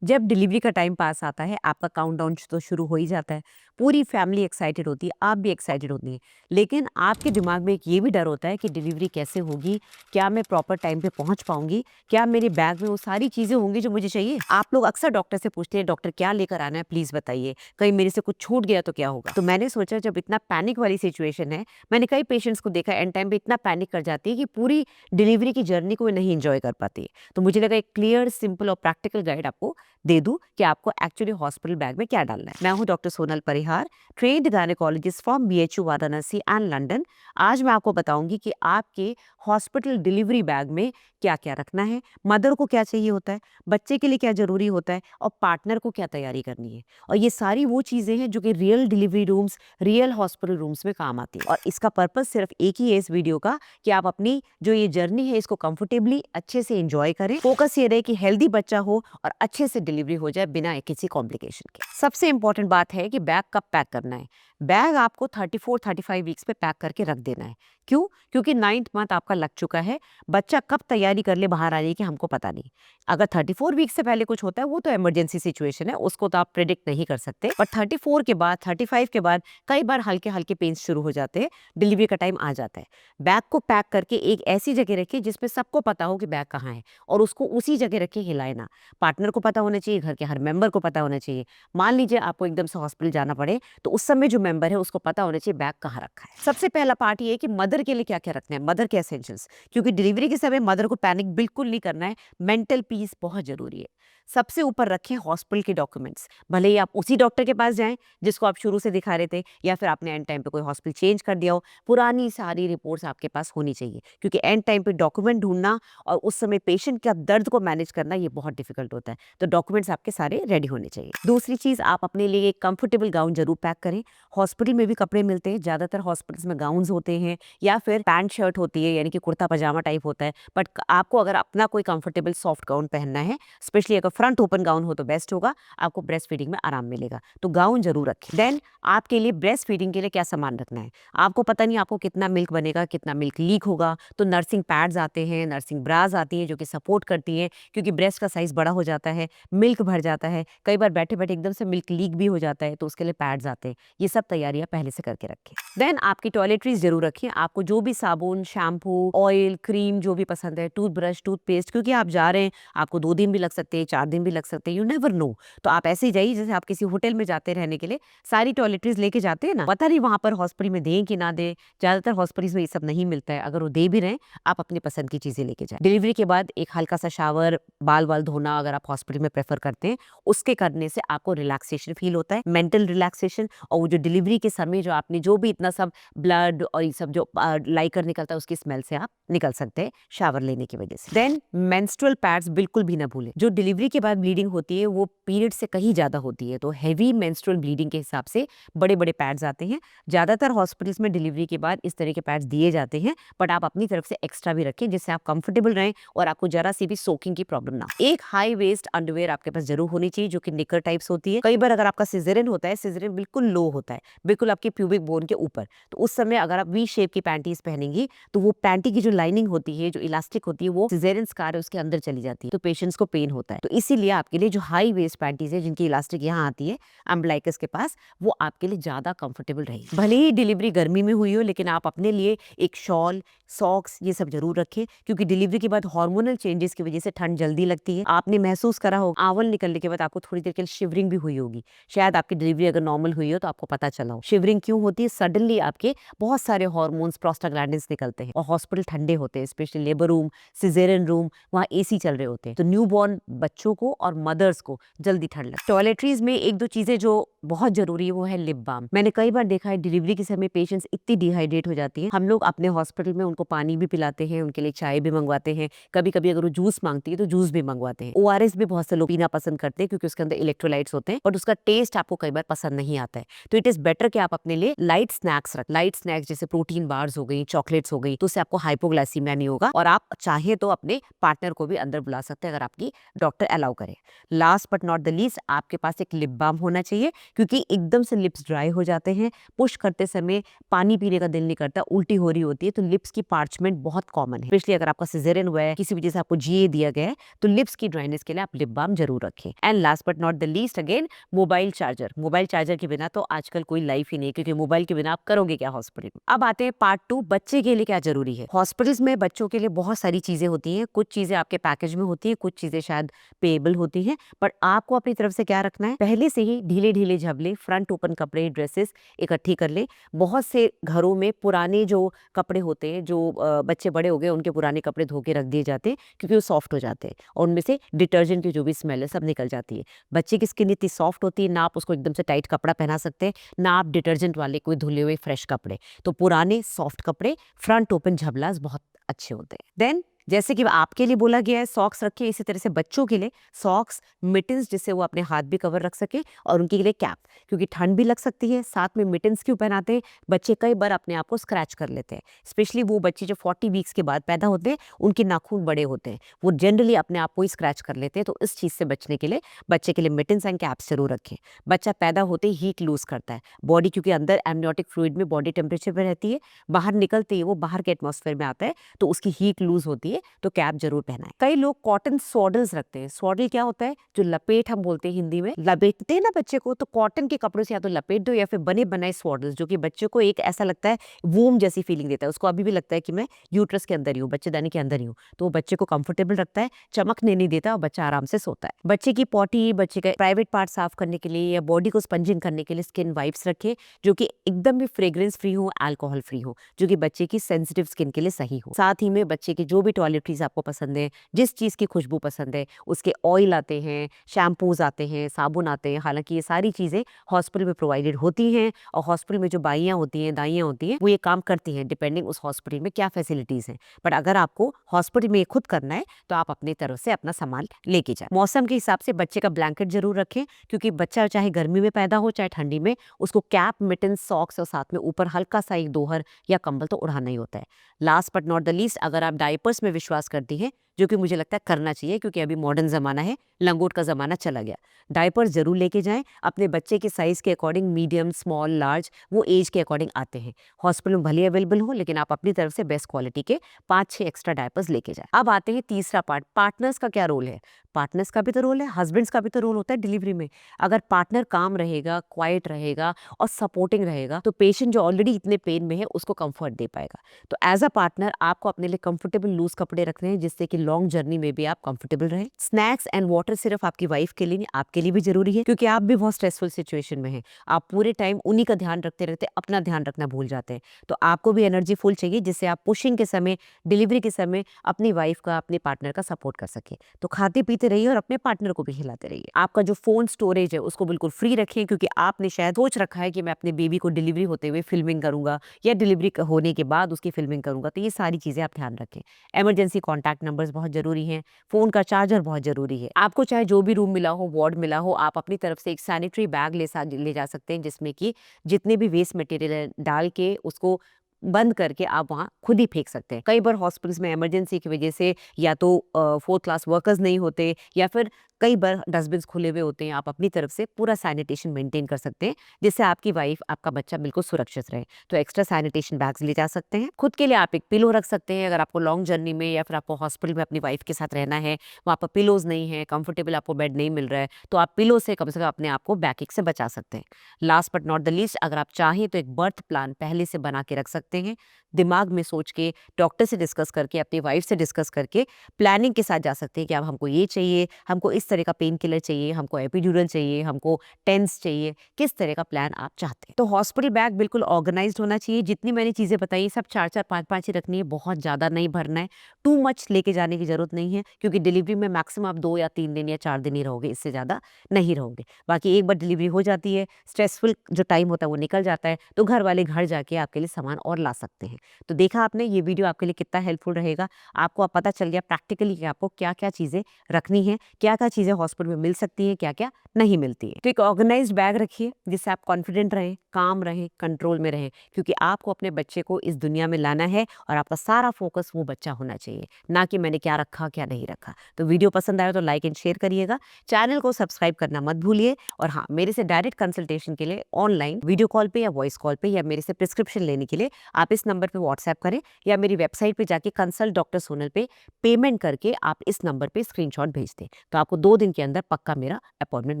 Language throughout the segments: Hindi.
जब डिलीवरी का टाइम पास आता है, आपका काउंटडाउन तो शुरू हो ही जाता है। पूरी फैमिली एक्साइटेड होती है, आप भी एक्साइटेड होती हैं। लेकिन आपके दिमाग में एक ये भी डर होता है कि डिलीवरी कैसे होगी? क्या मैं प्रॉपर टाइम पे पहुँच पाऊँगी? क्या मेरे बैग में वो सारी चीज़ें होंगी जो मुझे चाहिए? आप लोग अक्सर डॉक्टर से पूछते हैं, "डॉक्टर क्या लेकर आना है? प्लीज़ बताइए। कहीं मेरे से कुछ छूट गया तो क्या होगा?" तो मैंने सोचा जब इतना पैनिक वाली सिचुएशन है, मैंने कई पेशेंट्स को देखा एंड टाइम पे इतना पैनिक कर जाती है कि पूरी डिलीवरी की जर्नी को वो नहीं एन्जॉय कर पाती है। तो मुझे लगा एक क्लियर, सिंपल और प्रैक्टिकल गाइड आपको दे दूं कि आपको एक्चुअली हॉस्पिटल बैग में क्या डालना है। मैं हूं doctor Sonal Parihar, trained gynaecologist from BHU Varanasi and London. आज मैं आपको बताऊंगी कि आपके हॉस्पिटल डिलीवरी बैग में क्या क्या रखना है, मदर को क्या चाहिए होता है, बच्चे के लिए क्या जरूरी होता है और पार्टनर को क्या तैयारी करनी है। और ये सारी वो चीजें हैं जो कि real delivery rooms, real hospital rooms में काम आती है। और इसका पर्पस सिर्फ एक ही है इस वीडियो का कि आप अपनी जो ये जर्नी है इसको कंफर्टेबली अच्छे से एंजॉय करें। फोकस ये रहे कि हेल्दी बच्चा हो और अच्छे से डिलीवरी हो जाए बिना किसी कॉम्प्लिकेशन के। सबसे इंपॉर्टेंट बात है कि बैग कब पैक करना है। बैग आपको 34-35 वीक्स पे पैक करके रख देना है। क्यों? क्योंकि 9th मंथ आपका लग चुका है। बच्चा कब तैयारी कर ले बाहर आने की हमको पता नहीं। अगर 34 वीक से पहले कुछ होता है वो तो इमरजेंसी सिचुएशन है, उसको तो आप प्रेडिक्ट नहीं कर सकते। पर 34 के बाद, 35 के बाद कई बार हल्के हल्के पेन्स शुरू हो जाते हैं, डिलीवरी का टाइम आ जाता है। बैग को पैक करके एक ऐसी जगह रखिए जिसपे सबको पता हो कि बैग कहाँ है और उसको उसी जगह रख के हिलाए ना। पार्टनर को पता होना चाहिए, घर के हर मेंबर को पता होना चाहिए। मान लीजिए आपको एकदम से हॉस्पिटल जाना पड़े तो उस समय जो मेंबर है उसको पता होना चाहिए बैग कहाँ रखा है। सबसे पहला पार्ट ये है कि मदर के लिए क्या क्या रखना है, मदर के एसेंशियल्स। क्योंकि डिलीवरी के समय मदर को पैनिक बिल्कुल नहीं करना है, मेंटल पीस बहुत जरूरी है। सबसे ऊपर रखें हॉस्पिटल के डॉक्यूमेंट्स। भले ही आप उसी डॉक्टर के पास जाएं जिसको आप शुरू से दिखा रहे थे, या फिर आपने एंड टाइम पे कोई हॉस्पिटल चेंज कर दिया हो, पुरानी सारी रिपोर्ट्स आपके पास होनी चाहिए। क्योंकि एंड टाइम पे डॉक्यूमेंट ढूंढना और उस समय पेशेंट का दर्द को मैनेज करना ये बहुत डिफिकल्ट होता है। तो डॉक्यूमेंट्स आपके सारे रेडी होने चाहिए। दूसरी चीज, आप अपने लिए एक कंफर्टेबल गाउन जरूर पैक करें। हॉस्पिटल में भी कपड़े मिलते हैं, ज्यादातर हॉस्पिटल्स में गाउन्स होते हैं या फिर पैंट शर्ट होती है, यानी कि कुर्ता पजामा टाइप होता है। बट आपको अगर अपना कोई कंफर्टेबल सॉफ्ट गाउन पहनना है, स्पेशली अगर फ्रंट ओपन गाउन हो तो बेस्ट होगा, आपको ब्रेस्ट फीडिंग में आराम मिलेगा। तो गाउन जरूर रखें। देन आपके लिए ब्रेस्ट फीडिंग के लिए क्या सामान रखना है। आपको पता नहीं आपको कितना मिल्क बनेगा, कितना मिल्क लीक होगा, तो नर्सिंग पैड्स आते हैं, नर्सिंग ब्रास आती है जो कि सपोर्ट करती है। क्योंकि ब्रेस्ट का साइज बड़ा हो जाता है, मिल्क भर जाता है, कई बार बैठे बैठे एकदम से मिल्क लीक भी हो जाता है, तो उसके लिए पैड्स आते हैं। ये सब तैयारियां पहले से करके रखें। देन आपकी टॉयलेटरीज जरूर रखें। आपको जो भी साबुन, शैम्पू, ऑयल, क्रीम जो भी पसंद है, टूथब्रश, टूथपेस्ट, क्योंकि आप जा रहे हैं, आपको 2 दिन भी लग सकते हैं, 4 दिन भी लग सकते हैं, यू नेवर नो। तो आप ऐसे ही जाइए जैसे आप किसी होटल में जाते रहने के लिए, सारी टॉयलेटरीज लेके जाते हैं ना। पता नहीं वहां पर हॉस्पिटल में दें कि ना दें, ज्यादातर हॉस्पिटल्स में ये सब नहीं मिलता है। अगर वो दे भी रहे, आप अपनी पसंद की चीजें लेके जाए। डिलीवरी के बाद एक हल्का सा शावर, बाल वाल धोना अगर आप हॉस्पिटल में प्रेफर करते हैं, उसके करने से आपको रिलैक्सेशन फील होता है, मेंटल रिलैक्सेशन। और वो जो डिलीवरी के समय जो आपने जो भी इतना सब ब्लड और ये सब जो लाइकर निकलता है, उसकी स्मेल से आप निकल सकते हैं शावर लेने की वजह से। देन मेंस्ट्रुअल पैड्स बिल्कुल भी ना भूलें। जो डिलीवरी के बाद ब्लीडिंग होती है वो पीरियड से कहीं ज्यादा होती है, तो हैवी मेंस्ट्रुअल ब्लीडिंग के हिसाब से बड़े बड़े पैड्स आते हैं। ज्यादातर हॉस्पिटल्स में डिलीवरी के बाद इस तरह के पैड्स दिए जाते हैं, बट आप अपनी तरफ से एक्स्ट्रा भी रखें जिससे आप कंफर्टेबल रहें और आपको जरा सी भी सोकिंग की प्रॉब्लम ना हो। एक हाई वेस्ट अंडरवेयर आपके पास जरूर होनी चाहिए जो कि निकर टाइप्स होती है। कई बार अगर आपका सिजेरियन होता है, सिजेरियन बिल्कुल लो होता है, बिल्कुल आपके प्यूबिक बोन के ऊपर, तो उस समय अगर आप वी शेप की पैंटीज पहनेंगी तो वो पैंटी की जो लाइनिंग होती है, जो इलास्टिक होती है, वो सिजेरियन स्कार है उसके अंदर चली जाती है, तो पेशेंट्स को पेन होता है। तो इसीलिए आपके लिए जो हाई वेस्ट पैंटीज है जिनकी इलास्टिक यहाँ आती है अम्बलाइकस के पास, वो आपके लिए ज्यादा कंफर्टेबल रहेगी। भले ही डिलीवरी गर्मी में हुई हो, लेकिन आप अपने लिए एक शॉल, सॉक्स ये सब जरूर रखें। क्योंकि डिलीवरी के बाद हार्मोनल चेंजेस की वजह से ठंड जल्दी लगती है। आपने महसूस करा होगा आवल निकलने के बाद आपको थोड़ी देर के लिए शिवरिंग भी हुई होगी। शायद आपकी डिलीवरी अगर नॉर्मल हुई हो तो आपको पता चला हो। शिवरिंग क्यों होती है? सडनली आपके बहुत सारे हार्मोन्स, प्रोस्टाग्लैंडिन्स निकलते हैं और हॉस्पिटल ठंडे होते हैं, specially labour room, caesarean room, वहाँ एसी चल रहे होते हैं, तो न्यूबॉर्न बच्चों को और मदर्स को जल्दी ठंड लगती है। टॉयलेटरीज में एक दो चीजें जो बहुत जरूरी है वो है लिप बाम। मैंने कई बार देखा है डिलीवरी के समय पेशेंट्स इतनी डिहाइड्रेट हो जाती है, हम लोग अपने हॉस्पिटल में उनको पानी भी पिलाते हैं, उनके लिए चाय भी मंगवाते हैं, कभी कभी अगर वो जूस मांगती है तो जूस भी मंगवाते हैं। ओआरएस भी बहुत से लोग पीना पसंद करते हैं क्योंकि उसके अंदर इलेक्ट्रोलाइट्स होते हैं, बट उसका टेस्ट आपको कई बार पसंद नहीं आता है। तो इट इज बेटर कि आप अपने लिए लाइट स्नैक्स रख। लाइट स्नैक्स जैसे प्रोटीन बार्स हो गई, चॉकलेट्स हो गई, तो उससे आपको हाइपोग्लाइसीमिया नहीं होगा। और आप चाहे तो अपने पार्टनर को भी अंदर बुला सकते हैं अगर आपकी डॉक्टर अलाउ अलाउ करें। Last but not the least, आपके पास एक लिप बाम होना चाहिए, क्योंकि एकदम से लिप्स ड्राई हो जाते हैं, पुश करते समय पानी पीने का दिल नहीं करता, उल्टी हो रही होती है, तो लिप्स की पार्चमेंट बहुत कॉमन है। स्पेशली अगर आपका सिजेरियन हुआ है, किसी वजह से आपको जीए दिया गया है, तो लिप्स की ड्राइनेस के लिए आप लिप बाम जरूर रखें। And last but not the least, again mobile charger. Mobile charger के बिना तो आजकल कोई लाइफ ही नहीं है, क्योंकि मोबाइल के बिना आप करोगे क्या हॉस्पिटल में। अब आते हैं पार्ट 2, बच्चे के लिए क्या जरूरी है। हॉस्पिटल्स में बच्चों के लिए बहुत सारी चीजें होती हैं, कुछ चीजें आपके पैकेज में होती है, कुछ चीजें शायद पेएबल होती हैं, पर आपको अपनी तरफ से क्या रखना है, पहले से ही ढीले ढीले झबले फ्रंट ओपन कपड़े ड्रेसेस इकट्ठी कर ले। बहुत से घरों में पुराने जो कपड़े होते हैं, जो बच्चे बड़े हो गए उनके पुराने कपड़े धो के रख दिए जाते हैं, क्योंकि वो सॉफ्ट हो जाते हैं और उनमें से डिटर्जेंट की जो भी स्मेल है सब निकल जाती है। बच्चे की स्किन इतनी सॉफ्ट होती है, ना आप उसको एकदम से टाइट कपड़ा पहना सकते हैं, ना आप डिटर्जेंट वाले कोई धुले हुए फ्रेश कपड़े। तो पुराने सॉफ्ट कपड़े फ्रंट ओपन झबलास बहुत अच्छे होते हैं। देन जैसे कि आपके लिए बोला गया है सॉक्स रखें, इसी तरह से बच्चों के लिए सॉक्स, मिटन्स, जिससे वो अपने हाथ भी कवर रख सके, और उनके लिए कैप, क्योंकि ठंड भी लग सकती है। साथ में मिटन्स क्यों पहनाते हैं, बच्चे कई बार अपने आप को स्क्रैच कर लेते हैं, स्पेशली वो बच्चे जो 40 वीक्स के बाद पैदा होते हैं, उनके नाखून बड़े होते हैं, वो जनरली अपने आप को ही स्क्रैच कर लेते हैं। तो इस चीज़ से बचने के लिए बच्चे के लिए मिटन्स एंड कैप्स जरूर रखें। बच्चा पैदा होते ही हीट लूज करता है, बॉडी क्योंकि अंदर एमनियोटिक फ्लूइड में बॉडी टेम्परेचर पर रहती है, बाहर निकलते ही वो बाहर के एटमॉस्फेयर में आता है, तो उसकी हीट लूज होती है, तो कैप जरूर पहनाएं। कई लोग कॉटन स्वॉडल्स रखते हैं। स्वॉडल क्या होता है, जो लपेट हम बोलते हैं हिंदी में, लपेटते हैं ना बच्चे को, तो कॉटन के कपड़ों से या तो लपेट दो या फिर बने बनाए स्वॉडल्स, जो कि बच्चे को एक ऐसा लगता है वोम जैसी फीलिंग देता है, उसको अभी भी लगता है कि मैं यूट्रस के अंदर ही हूँ, बच्चेदानी के अंदर ही हूँ। तो वो बच्चे को कंफर्टेबल रखता है, चमकने नहीं देता और बच्चा आराम से सोता है। बच्चे की पॉटी, बच्चे का प्राइवेट पार्ट साफ करने के लिए या बॉडी को स्पंजिंग करने के लिए स्किन वाइप्स रखे, जो कि एकदम भी फ्रेग्रेंस फ्री हो, अल्कोहल फ्री हो, जो कि बच्चे की सेंसिटिव स्किन के लिए सही हो। साथ ही में बच्चे के जो भी टॉयलेटरीज आपको पसंद है, जिस चीज़ की खुशबू पसंद है, उसके ऑयल आते हैं, शैम्पूज आते हैं, साबुन आते हैं। हालांकि ये सारी चीज़ें हॉस्पिटल में प्रोवाइडेड होती हैं, और हॉस्पिटल में जो बाइयाँ होती हैं, दाइयाँ होती हैं, वो ये काम करती हैं डिपेंडिंग उस हॉस्पिटल में क्या फैसिलिटीज़ हैं। बट अगर आपको हॉस्पिटल में खुद करना है, तो आप अपनी तरफ से अपना सामान लेके जाए। मौसम के हिसाब से बच्चे का ब्लैंकेट जरूर रखें, क्योंकि बच्चा चाहे गर्मी में पैदा हो चाहे ठंडी में, उसको कैप, मिटन, सॉक्स और साथ में ऊपर हल्का सा एक दोहर या कंबल तो उड़ाना ही होता है। Last but not the least, अगर आप डायपर्स में विश्वास करती हैं, जो कि मुझे लगता है करना चाहिए, क्योंकि अभी मॉडर्न ज़माना है, लंगोट का ज़माना चला गया, डायपर ज़रूर लेके जाएं। अपने बच्चे के साइज़ के अकॉर्डिंग मीडियम, स्मॉल, लार्ज, वो एज के अकॉर्डिंग आते हैं। हॉस्पिटल में भले अवेलेबल हो, लेकिन आप अपनी तरफ से बेस्ट क्वालिटी के 5-6 एक्स्ट्रा डायपर्स लेके जाएं। अब आते हैं तीसरा पार्ट, पार्टनर्स का क्या रोल है। पार्टनर्स का भी तो रोल है, हस्बैंड्स का भी तो रोल होता है डिलीवरी में। अगर पार्टनर काम रहेगा, क्वाइट रहेगा और सपोर्टिंग रहेगा, तो पेशेंट जो ऑलरेडी इतने पेन में है उसको कंफर्ट दे पाएगा। तो एज अ पार्टनर आपको अपने लिए कंफर्टेबल लूज कपड़े रखने हैं, जिससे कि लॉन्ग जर्नी में भी आप कंफर्टेबल रहें। स्नैक्स एंड वाटर सिर्फ आपकी वाइफ के लिए नहीं, आपके लिए भी जरूरी है, क्योंकि आप भी बहुत स्ट्रेसफुल सिचुएशन में हैं। आप पूरे टाइम उन्हीं का ध्यान रखते रहते अपना ध्यान रखना भूल जाते हैं। तो आपको भी एनर्जी फुल चाहिए, जिससे आप पुशिंग के समय, डिलीवरी के समय अपनी वाइफ का, अपने पार्टनर का सपोर्ट कर सके। तो खाते पीते रहिए और अपने पार्टनर को भी खिलाते रहिए। आपका जो फोन स्टोरेज है उसको बिल्कुल फ्री रखें, क्योंकि आपने शायद सोच रखा है कि मैं अपने बेबी को डिलीवरी होते हुए फिल्मिंग करूंगा या डिलीवरी होने के बाद उसकी फिल्मिंग करूंगा। तो ये सारी चीजें आप ध्यान रखें। इमरजेंसी कॉन्टैक्ट नंबर्स बहुत जरूरी हैं, फोन का चार्जर बहुत जरूरी है। आपको चाहे जो भी रूम मिला हो, वार्ड मिला हो, आप अपनी तरफ से एक सैनिटरी बैग ले जा सकते हैं, जिसमें कि जितने भी वेस्ट मटेरियल डाल के उसको बंद करके आप वहाँ खुद ही फेंक सकते हैं। कई बार हॉस्पिटल्स में इमरजेंसी की वजह से या तो 4th क्लास वर्कर्स नहीं होते, या फिर कई बार डस्टबिन खुले हुए होते हैं। आप अपनी तरफ से पूरा सैनिटेशन मेंटेन कर सकते हैं, जिससे आपकी वाइफ, आपका बच्चा बिल्कुल सुरक्षित रहे। तो एक्स्ट्रा सैनिटेशन बैग्स ले जा सकते हैं। खुद के लिए आप एक पिलो रख सकते हैं, अगर आपको लॉन्ग जर्नी में या फिर आपको हॉस्पिटल में अपनी वाइफ के साथ रहना है, वहाँ पर पिलोज नहीं है, कंफर्टेबल आपको बेड नहीं मिल रहा है, तो आप पिलो से कम अपने आप को बैकएक से बचा सकते हैं। Last but not the least, अगर आप चाहें तो एक बर्थ प्लान पहले से बना के रख सकते हैं। दिमाग में सोच के, डॉक्टर से डिस्कस करके, अपनी वाइफ से डिस्कस करके प्लानिंग के साथ जा सकते हैं कि अब हमको ये चाहिए, हमको इस तरह का पेन किलर चाहिए, हमको एपिड्यूरल चाहिए, हमको टेंस चाहिए, किस तरह का प्लान आप चाहते हैं। तो हॉस्पिटल बैग बिल्कुल ऑर्गेनाइज्ड होना चाहिए। जितनी मैंने चीज़ें बताई सब 4-4, 5-5 ही रखनी है, बहुत ज़्यादा नहीं भरना है। टू मच लेके जाने की जरूरत नहीं है, क्योंकि डिलीवरी में मैक्सिमम आप 2 या 3 दिन या 4 दिन ही रहोगे, इससे ज़्यादा नहीं रहोगे। बाकी एक बार डिलीवरी हो जाती है, स्ट्रेसफुल जो टाइम होता है वो निकल जाता है, तो घर वाले घर जाके आपके लिए सामान और ला सकते हैं। तो देखा आपने, ये वीडियो आपके लिए कितना हेल्पफुल रहेगा। आपको अब पता चल गया प्रैक्टिकली कि आपको क्या क्या चीज़ें रखनी है, क्या क्या चीज़ें हॉस्पिटल में मिल सकती हैं, क्या क्या नहीं मिलती है। तो एक ऑर्गेनाइज्ड बैग रखिए जिससे आप कॉन्फिडेंट रहें, काम रहें, कंट्रोल में रहें, क्योंकि आपको अपने बच्चे को इस दुनिया में लाना है और आपका सारा फोकस वो बच्चा होना चाहिए, ना कि मैंने क्या रखा क्या नहीं रखा। तो वीडियो पसंद आया तो लाइक एंड शेयर करिएगा, चैनल को सब्सक्राइब करना मत भूलिए। और हाँ, मेरे से डायरेक्ट कंसल्टेशन के लिए ऑनलाइन वीडियो कॉल पे या वॉइस कॉल पे या मेरे से प्रिस्क्रिप्शन लेने के लिए आप इस नंबर पे व्हाट्सएप करें या मेरी वेबसाइट पे जाके कंसल्ट डॉक्टर सोनल पे पेमेंट करके आप इस नंबर पे स्क्रीनशॉट भेज दें, तो आपको 2 दिन के अंदर पक्का मेरा अपॉइंटमेंट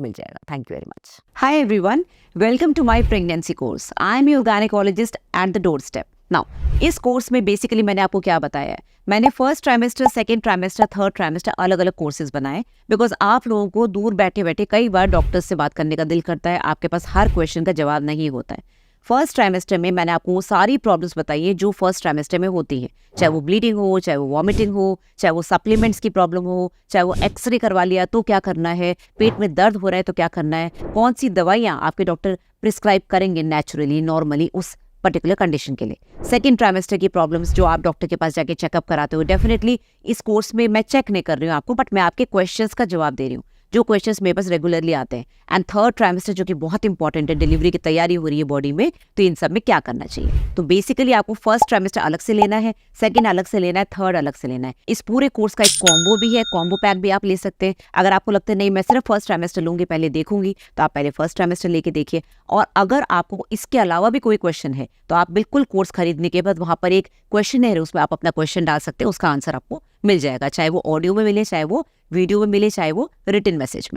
मिल जाएगा। Thank you very much. Hi everyone, welcome to my pregnancy course. I am your gynecologist at the doorstep. Now, इस कोर्स में बेसिकली मैंने आपको क्या बताया है, मैंने first trimester, second trimester, third trimester अलग अलग कोर्सेज बनाए, बिकॉज आप लोगों को दूर बैठे बैठे कई बार डॉक्टर्स से बात करने का दिल करता है, आपके पास हर क्वेश्चन का जवाब नहीं होता है। फर्स्ट ट्राइमेस्टर में मैंने आपको वो सारी प्रॉब्लम्स बताई है जो फर्स्ट ट्राइमेस्टर में होती है, चाहे वो ब्लीडिंग हो, चाहे वो वॉमिटिंग हो, चाहे वो सप्लीमेंट्स की प्रॉब्लम हो, चाहे वो एक्सरे करवा लिया तो क्या करना है, पेट में दर्द हो रहा है तो क्या करना है, कौन सी दवाइयाँ आपके डॉक्टर प्रिस्क्राइब करेंगे नेचुरली नॉर्मली उस पर्टिकुलर कंडीशन के लिए। सेकंड ट्राइमेस्टर की प्रॉब्लम्स जो आप डॉक्टर के पास जाके चेकअप कराते हो, डेफिनेटली इस कोर्स में मैं चेक नहीं कर रही हूँ आपको, बट मैं आपके क्वेश्चंस का जवाब दे रही हूँ जो क्वेश्चंस मेरे पास रेगुलरली आते हैं। एंड थर्ड ट्राइमेस्टर जो कि बहुत इंपॉर्टेंट है, डिलीवरी की तैयारी हो रही है बॉडी में, तो इन सब में क्या करना चाहिए। तो बेसिकली आपको फर्स्ट ट्राइमेस्टर अलग से लेना है, सेकंड अलग से लेना है, थर्ड अलग से लेना है। इस पूरे कोर्स का एक कॉम्बो भी है, कॉम्बो पैक भी आप ले सकते हैं। अगर आपको लगता है नहीं मैं सिर्फ फर्स्ट ट्राइमेस्टर लूंगी, पहले देखूंगी, तो आप पहले फर्स्ट ट्राइमेस्टर लेके देखिए। और अगर आपको इसके अलावा भी कोई क्वेश्चन है तो आप बिल्कुल कोर्स खरीदने के बाद वहां पर एक क्वेश्चन है, उसमें आप अपना क्वेश्चन डाल सकते हैं, उसका आंसर आपको मिल जाएगा, चाहे वो ऑडियो में मिले, चाहे वो वीडियो में मिले, चाहे वो रिटन मैसेज मिले।